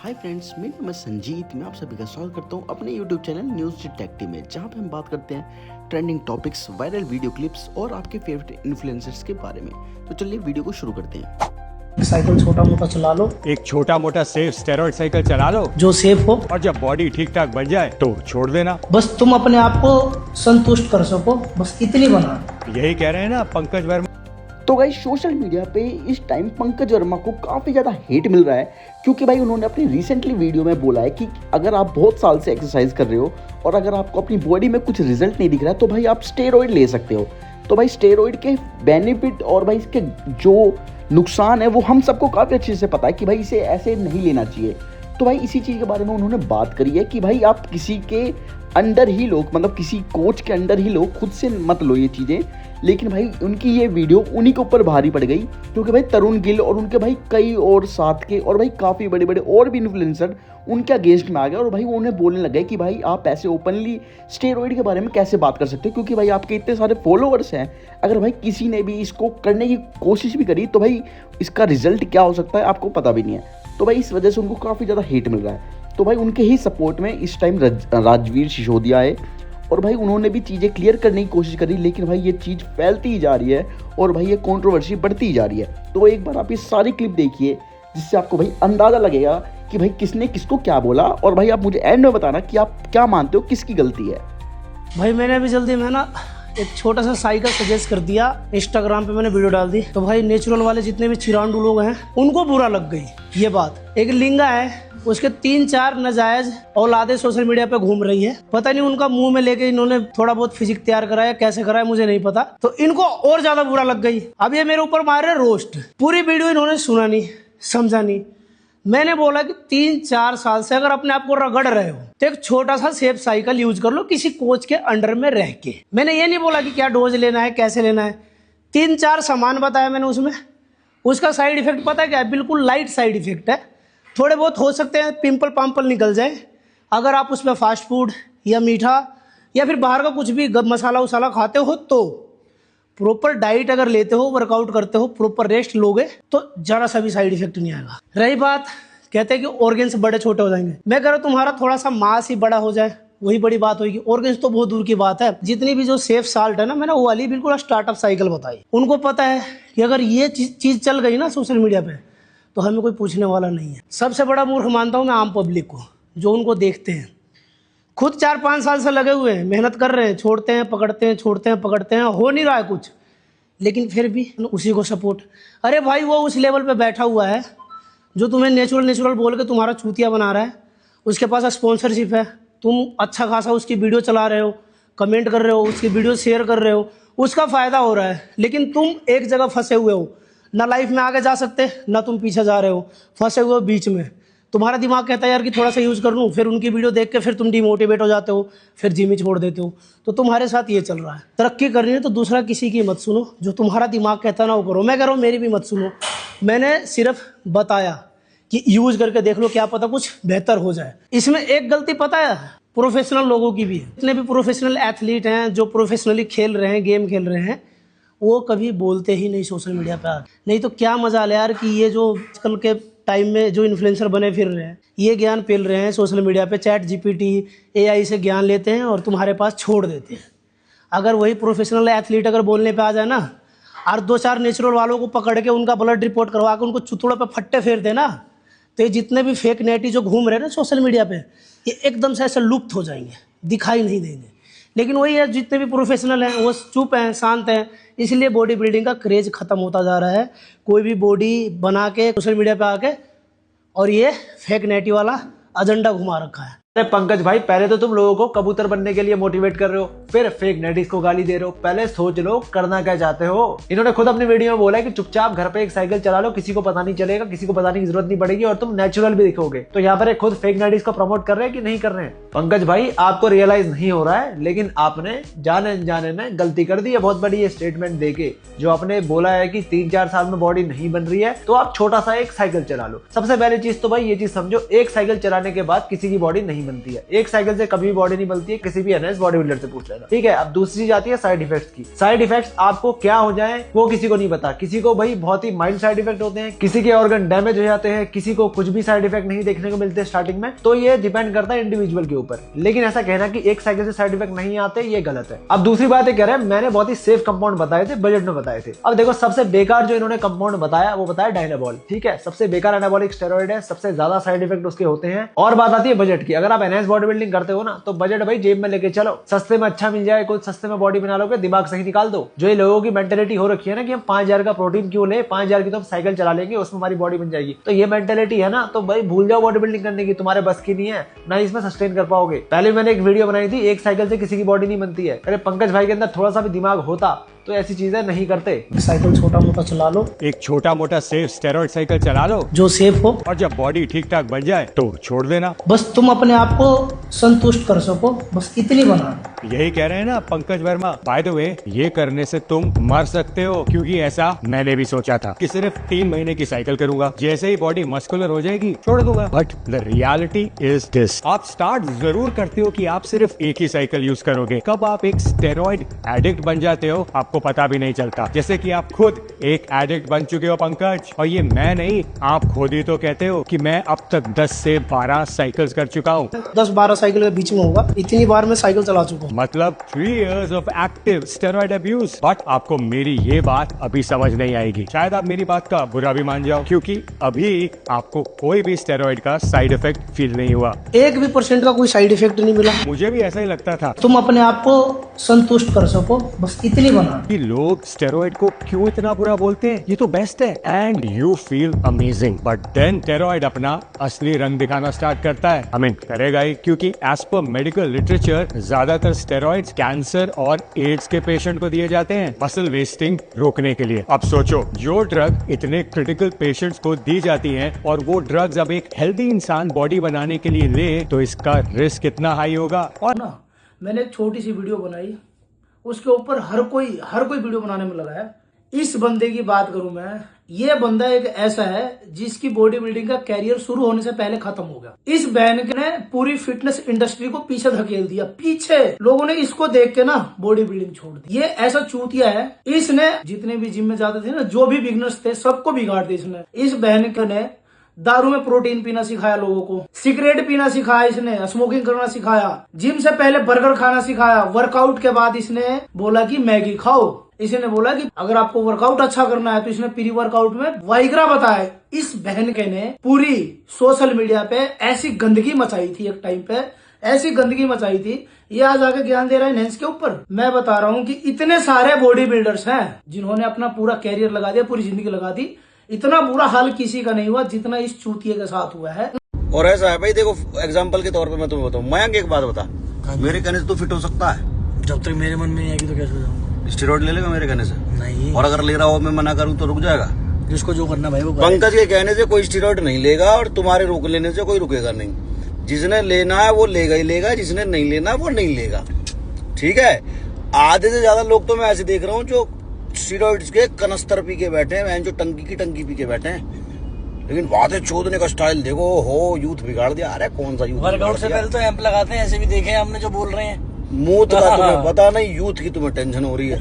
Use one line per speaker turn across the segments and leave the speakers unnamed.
Hi friends, मेरा नाम है संजीत। मैं आप सभी का स्वागत करता हूं अपने यूट्यूब चैनल न्यूज़ डिटेक्टिव में, जहां पे हम बात करते हैं trending topics, viral video clips और आपके फेवरेट इन्फ्लुएंसर्स के बारे में। तो चलिए वीडियो को शुरू करते हैं।
साइकिल छोटा मोटा चला लो,
एक छोटा मोटा सेफ स्टेरॉइड साइकिल चला लो
जो सेफ हो,
और जब बॉडी ठीक ठाक बन जाए तो छोड़ देना।
बस तुम अपने आप को संतुष्ट कर सको, बस इतनी बना।
यही कह रहे हैं ना पंकज वर्मा।
तो गाइस, सोशल मीडिया पे इस टाइम पंकज वर्मा को काफ़ी ज़्यादा हेट मिल रहा है, क्योंकि भाई उन्होंने अपनी रिसेंटली वीडियो में बोला है कि अगर आप बहुत साल से एक्सरसाइज कर रहे हो और अगर आपको अपनी बॉडी में कुछ रिजल्ट नहीं दिख रहा है तो भाई आप स्टेरॉइड ले सकते हो। तो भाई स्टेरॉइड के बेनिफिट और भाई इसके जो नुकसान है वो हम सबको काफ़ी अच्छे से पता है कि भाई इसे ऐसे नहीं लेना चाहिए। तो भाई इसी चीज़ के बारे में उन्होंने बात करी है कि भाई आप किसी के अंडर ही लो, मतलब किसी कोच के अंडर ही लो, खुद से मत लो ये चीज़ें। लेकिन भाई उनकी ये वीडियो उन्हीं के ऊपर भारी पड़ गई, क्योंकि भाई तरुण गिल और उनके भाई कई और साथ के और भाई काफ़ी बड़े बड़े और भी इन्फ्लुएंसर उनके अगेंस्ट में आ गए और भाई उन्हें बोलने लगे कि भाई आप ऐसे ओपनली स्टेरॉइड के बारे में कैसे बात कर सकते हो, क्योंकि भाई आपके इतने सारे फॉलोअर्स हैं। अगर भाई किसी ने भी इसको करने की कोशिश भी करी तो भाई इसका रिजल्ट क्या हो सकता है आपको पता भी नहीं है। तो भाई इस वजह से उनको काफ़ी ज़्यादा हेट मिल रहा है। तो भाई उनके ही सपोर्ट में इस टाइम राजवीर सिसोदिया है और भाई उन्होंने भी चीज़ें क्लियर करने की कोशिश करी, लेकिन भाई ये चीज़ फैलती ही जा रही है और भाई ये कंट्रोवर्सी बढ़ती ही जा रही है। तो एक बार आप ये सारी क्लिप देखिए, जिससे आपको भाई अंदाज़ा लगेगा कि भाई किसने किसको क्या बोला, और भाई आप मुझे एंड में बताना कि आप क्या मानते हो किसकी गलती है।
भाई मैंने अभी जल्दी में ना एक छोटा सा साइकिल सजेस्ट कर दिया, इंस्टाग्राम पे मैंने वीडियो डाल दी, तो भाई नेचुरल वाले जितने भी चिरांडू लोग हैं उनको बुरा लग गई ये बात। एक लिंगा है, उसके 3-4 नाजायज औलादे सोशल मीडिया पे घूम रही है, पता नहीं उनका मुंह में लेके इन्होंने थोड़ा बहुत फिजिक तैयार कराया, कैसे कराया मुझे नहीं पता, तो इनको और ज्यादा बुरा लग गई। अब ये मेरे ऊपर मार रहे रोस्ट। पूरी वीडियो इन्होंने सुना नहीं, समझा नहीं। मैंने बोला कि 3-4 साल से अगर अपने आप को रगड़ रहे हो तो एक छोटा सा सेफ साइकिल यूज कर लो किसी कोच के अंडर में रह के। मैंने ये नहीं बोला कि क्या डोज लेना है, कैसे लेना है। 3-4 सामान बताया मैंने उसमें। उसका साइड इफेक्ट पता है क्या है? बिल्कुल लाइट साइड इफेक्ट है। थोड़े बहुत हो सकते हैं पिंपल पाम्पल निकल जाए अगर आप उसमें फास्ट फूड या मीठा या फिर बाहर का कुछ भी मसाला वसाला खाते हो। तो प्रॉपर डाइट अगर लेते हो, वर्कआउट करते हो, प्रॉपर रेस्ट लोगे तो जरा सा भी साइड इफेक्ट नहीं आएगा। रही बात, कहते हैं कि ऑर्गन्स बड़े छोटे हो जाएंगे, मैं कह रहा हूँ तुम्हारा थोड़ा सा मांस ही बड़ा हो जाए वही बड़ी बात होगी। ऑर्गन्स तो बहुत दूर की बात है। जितनी भी जो सेफ साल्ट है ना, मैंने वो वाली बिल्कुल स्टार्टअप साइकिल बताई। उनको पता है कि अगर ये चीज चल गई ना सोशल मीडिया पे तो हमें कोई पूछने वाला नहीं है। सबसे बड़ा मूर्ख मानता हूँ मैं आम पब्लिक को, जो उनको देखते हैं। खुद 4-5 साल से लगे हुए हैं, मेहनत कर रहे हैं, छोड़ते हैं पकड़ते हैं, छोड़ते हैं पकड़ते हैं, हो नहीं रहा है कुछ, लेकिन फिर भी उसी को सपोर्ट। अरे भाई वो उस लेवल पे बैठा हुआ है जो तुम्हें नेचुरल बोल के तुम्हारा चूतिया बना रहा है। उसके पास स्पॉन्सरशिप है, तुम अच्छा खासा उसकी वीडियो चला रहे हो, कमेंट कर रहे हो, उसकी वीडियो शेयर कर रहे हो, उसका फ़ायदा हो रहा है। लेकिन तुम एक जगह फंसे हुए हो, ना लाइफ में आगे जा सकते ना तुम पीछे जा रहे हो, फंसे हुए हो बीच में। तुम्हारा दिमाग कहता है यार कि थोड़ा सा यूज़ कर लूँ, फिर उनकी वीडियो देख के फिर तुम डिमोटिवेट हो जाते हो, फिर जिम ही छोड़ देते हो। तो तुम्हारे साथ ये चल रहा है। तरक्की करनी है तो दूसरा किसी की मत सुनो, जो तुम्हारा दिमाग कहता है ना वो करो। मैं कह रहा हूँ मेरी भी मत सुनो। मैंने सिर्फ बताया कि यूज़ करके देख लो, क्या पता कुछ बेहतर हो जाए। इसमें एक गलती पता है प्रोफेशनल लोगों की भी है। जितने भी प्रोफेशनल एथलीट हैं जो प्रोफेशनली खेल रहे हैं, गेम खेल रहे हैं, वो कभी बोलते ही नहीं सोशल मीडिया पे आके। नहीं तो क्या मजा ले यार कि ये जो आजकल के टाइम में जो इन्फ्लुएंसर बने फिर रहे हैं, ये ज्ञान पेल रहे हैं सोशल मीडिया पे, चैट जीपीटी AI से ज्ञान लेते हैं और तुम्हारे पास छोड़ देते हैं। अगर वही प्रोफेशनल एथलीट अगर बोलने पे आ जाए ना, और 2-4 नेचुरल वालों को पकड़ के उनका ब्लड रिपोर्ट करवा के उनको चुथड़ों पे फट्टे फेर देना, तो ये जितने भी फेक नेटी जो घूम रहे हैं ना सोशल मीडिया पे, ये एकदम से ऐसे लुप्त हो जाएंगे, दिखाई नहीं देंगे। लेकिन वही है, जितने भी प्रोफेशनल हैं वो चुप हैं, शांत हैं, इसलिए बॉडी बिल्डिंग का क्रेज खत्म होता जा रहा है। कोई भी बॉडी बना के सोशल मीडिया पे आके और ये फेक नेटी वाला एजेंडा घुमा रखा है।
अरे पंकज भाई, पहले तो तुम लोगों को कबूतर बनने के लिए मोटिवेट कर रहे हो, फिर फेक नेटिस को गाली दे रहे हो। पहले सोच लो करना क्या चाहते हो। इन्होंने खुद अपनी वीडियो में बोला है कि चुपचाप घर पे एक साइकिल चला लो, किसी को पता नहीं चलेगा, किसी को बताने की जरूरत नहीं पड़ेगी और तुम नेचुरल भी दिखोगे। तो यहाँ पर खुद फेक नेटिस को प्रमोट कर रहे हैं कि नहीं कर रहे हैं? पंकज भाई, आपको रियलाइज नहीं हो रहा है, लेकिन आपने जाने अनजाने में गलती कर दी है बहुत बड़ी। ये स्टेटमेंट देके जो आपने बोला है कि 3-4 साल में बॉडी नहीं बन रही है तो आप छोटा सा एक साइकिल चला लो। सबसे पहली चीज तो भाई ये चीज समझो, एक साइकिल चलाने के बाद किसी की बॉडी नहीं नहीं बनती है। एक साइकिल से कभी भी बॉडी नहीं बनती है, किसी भी एनएस बॉडी बिल्डर से पूछ लेना, ठीक है। अब दूसरी चीज आती है साइड इफेक्ट्स की। साइड इफेक्ट्स आपको क्या हो जाए वो किसी को नहीं पता। किसी को भाई बहुत ही माइल्ड साइड इफेक्ट होते हैं, किसी के ऑर्गन डैमेज हो जाते हैं, किसी को कुछ भी साइड इफेक्ट नहीं देखने को मिलते स्टार्टिंग में। तो ये डिपेंड करता है इंडिविजुअल के ऊपर, लेकिन ऐसा कहना कि एक साइकिल से साइड इफेक्ट नहीं आते ये गलत है। अब दूसरी बात ये कह रहे हैं मैंने बहुत ही सेफ कंपाउंड बताए थे, बजट में बताए थे। अब देखो सबसे बेकार जो इन्होंने कंपाउंड बताया वो बताया डायनाबॉल, ठीक है। सबसे बेकार एनाबॉलिक स्टेरॉइड है, सबसे ज्यादा साइड इफेक्ट उसके होते हैं। और बात आती है बजट की। अगर आप एनएस बॉडी बिल्डिंग करते हो ना तो बजट भाई जेब में लेके चलो, सस्ते में अच्छा मिल जाए, कुछ सस्ते में बॉडी बना लोगे, दिमाग सही निकाल दो। जो ये लोगों की मेंटेलिटी हो रखी है ना कि हम 5000 का प्रोटीन क्यों ले, 5000 की तो हम साइकिल चला लेंगे उसमें हमारी बॉडी बन जाएगी, तो ये मेंटेलिटी है ना, तो भाई भूल जाओ बॉडी बिल्डिंग करने की, तुम्हारे बस की नहीं है, ना इसमें सस्टेन कर पाओगे। पहले मैंने एक वीडियो बनाई थी, एक साइकिल से किसी की बॉडी नहीं बनती है। अरे पंकज भाई के अंदर थोड़ा सा भी दिमाग होता तो ऐसी चीजें नहीं करते।
साइकिल छोटा मोटा चला लो,
एक छोटा मोटा सेफ स्टेरॉइड साइकिल चला लो,
जो सेफ हो,
और जब बॉडी ठीक ठाक बन जाए तो छोड़ देना।
बस तुम अपने आप को संतुष्ट कर सको, बस इतनी बना।
यही कह रहे हैं ना Pankaj Verma. By the way, ये करने से तुम मर सकते हो, क्योंकि ऐसा मैंने भी सोचा था कि सिर्फ 3 महीने की साइकिल करूंगा, जैसे ही बॉडी मस्कुलर हो जाएगी छोड़ दूंगा। But the reality is this, आप स्टार्ट जरूर करते हो कि आप सिर्फ एक ही साइकिल यूज करोगे, कब आप एक स्टेरॉइड एडिक्ट बन जाते हो आपको पता भी नहीं चलता। जैसे कि आप खुद एक एडिक्ट बन चुके हो पंकज, और ये मैं नहीं, आप खुद ही तो कहते हो कि मैं अब तक 10 से 12 साइकिल्स कर चुका हूँ।
10-12 साइकिल के बीच में होगा, इतनी बार मैं साइकिल चला चुका हूँ।
मतलब 3 years of active steroid abuse. But आपको मेरी ये बात अभी समझ नहीं आएगी, शायद आप मेरी बात का बुरा भी मान जाओ, क्योंकि अभी आपको कोई भी स्टेरॉइड का साइड इफेक्ट फील नहीं हुआ,
1% का कोई साइड इफेक्ट नहीं मिला।
मुझे भी ऐसा ही लगता था।
तुम अपने आप को संतुष्ट कर सको, बस इतनी बना।
कि लोग स्टेरॉइड को क्यों इतना बुरा बोलते हैं, ये तो बेस्ट है and you feel amazing. But then steroid अपना असली रंग दिखाना स्टार्ट करता है। I mean, करेगा ही, क्योंकि एज पर मेडिकल लिटरेचर ज्यादातर स्टेरॉइड्स कैंसर और एड्स के पेशेंट को दिए जाते हैं मसल वेस्टिंग रोकने के लिए। अब सोचो, जो ड्रग इतने क्रिटिकल पेशेंट्स को दी जाती हैं और वो ड्रग्स अब एक हेल्दी इंसान बॉडी बनाने के लिए ले, तो इसका रिस्क कितना हाई होगा। और
ना मैंने एक छोटी सी वीडियो बनाई, उसके ऊपर हर कोई वीडियो बनाने में लगा है। इस बंदे की बात करूं मैं, ये बंदा एक ऐसा है जिसकी बॉडी बिल्डिंग का कैरियर शुरू होने से पहले खत्म हो गया। इस बैन ने पूरी फिटनेस इंडस्ट्री को पीछे धकेल दिया, पीछे लोगों ने इसको देख के ना बॉडी बिल्डिंग छोड़ दी। ये ऐसा चूतिया है, इसने जितने भी जिम में जाते थे ना, जो भी बिगनर्स थे, सबको बिगाड़ दिया इसने। इस बैन ने दारू में प्रोटीन पीना सिखाया लोगों को, सिगरेट पीना सिखाया इसने, स्मोकिंग करना सिखाया, जिम से पहले बर्गर खाना सिखाया, वर्कआउट के बाद इसने बोला कि मैगी खाओ। इसने बोला कि अगर आपको वर्कआउट अच्छा करना है तो इसने प्री वर्कआउट में वाइग्रा बताया। इस बहन के ने पूरी सोशल मीडिया पे ऐसी गंदगी मचाई थी, एक टाइम पे ऐसी गंदगी मचाई थी। ये आज आके ज्ञान दे रहा है नेंस के ऊपर। मैं बता रहा हूँ कि इतने सारे बॉडी बिल्डर्स हैं जिन्होंने अपना पूरा कैरियर लगा दिया, पूरी जिंदगी लगा दी। इतना बुरा हाल किसी का नहीं हुआ जितना इस चूतिये के साथ हुआ है।
और ऐसा है भाई, देखो एग्जांपल के तौर पे मैं तुम्हें बताऊं, मयंक एक बात बता, मेरे कहने से तू फिट हो सकता है?
जब तक मेरे मन में नहीं आएगी तो कैसे हो जाऊंगा?
स्टेरॉइड ले लेगा मेरे कहने से?
नहीं।
और अगर ले रहा हो मैं मना करूं तो रुक जाएगा?
जिसको जो करना भाई वो करे।
पंकज के कहने से कोई स्टेरॉइड नहीं लेगा और तुम्हारे रोक लेने से कोई रुकेगा नहीं। जिसने लेना है वो लेगा ही लेगा, जिसने नहीं लेना वो नहीं लेगा, ठीक है। आधे से ज्यादा लोग तो मैं ऐसे देख रहा हूँ जो स्टेरॉइड्स के कनस्तर पी के बैठे हैं, जो टंकी की टंकी पी के बैठे हैं, लेकिन बातें चोदने का स्टाइल देखो, हो यूथ बिगाड़ दिया। अरे कौन सा यूथ?
वर्कआउट से पहले तो एम्प लगाते हैं, ऐसे भी देखे हमने जो बोल रहे हैं।
मुंह तो तुम्हें पता नहीं, यूथ की तुम्हें टेंशन हो रही है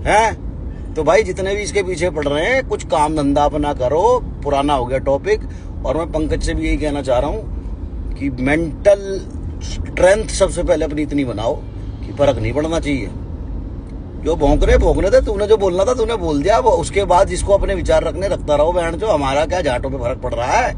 हैं? तो भाई जितने भी इसके पीछे पड़ रहे हैं, कुछ काम धंधा अपना करो, पुराना हो गया टॉपिक। और मैं पंकज से भी यही कहना चाह रहा हूँ कि मेंटल स्ट्रेंथ सबसे पहले अपनी इतनी बनाओ कि फर्क नहीं पड़ना चाहिए। जो भौंकने थे, तूने जो बोलना था तूने बोल दिया, वो उसके बाद जिसको अपने विचार रखने रखता रहो। बहन जो हमारा क्या झाटों पे फर्क पड़ रहा है।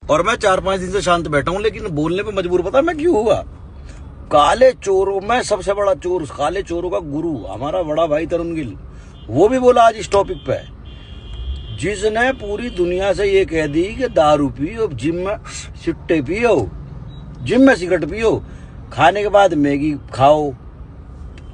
और मैं 4-5 दिन से शांत बैठा हूँ, लेकिन बोलने पे मजबूर पता मैं क्यों हुआ? काले चोरों में सबसे बड़ा चोर, काले चोरों का गुरु हमारा बड़ा भाई तरुण गिल, वो भी बोला आज इस टॉपिक पे, जिसने पूरी दुनिया से ये कह दी कि दारू पियो, जिम में सिट्टे पियो, जिम में सिगरेट पियो, खाने के बाद मैगी खाओ,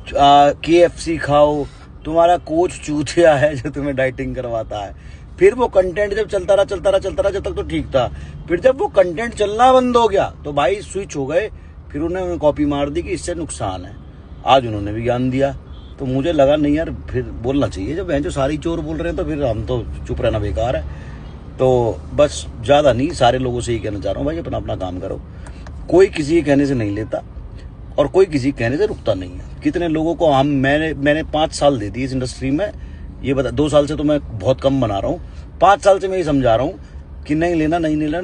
KFC खाओ, तुम्हारा कोच चूतिया है जो तुम्हें डाइटिंग करवाता है। फिर वो कंटेंट जब चलता रहा जब तक तो ठीक था, फिर जब वो कंटेंट चलना बंद हो गया तो भाई स्विच हो गए, फिर उन्होंने कॉपी मार दी कि इससे नुकसान है। आज उन्होंने भी ज्ञान दिया, तो मुझे लगा नहीं यार, फिर बोलना चाहिए। जब जो सारी चोर बोल रहे हैं तो फिर हम तो चुप रहना बेकार है। तो बस ज्यादा नहीं, सारे लोगों से ही कहना चाह रहा हूँ भाई, अपना अपना काम करो। कोई किसी के कहने से नहीं लेता और कोई किसी के कहने से रुकता नहीं है। कितने लोगों को मैंने 5 साल दे दिए इस इंडस्ट्री में, ये बता 2 साल से तो मैं बहुत कम बना रहा हूँ, 5 साल से मैं ये समझा रहा हूँ कि नहीं लेना नहीं लेना,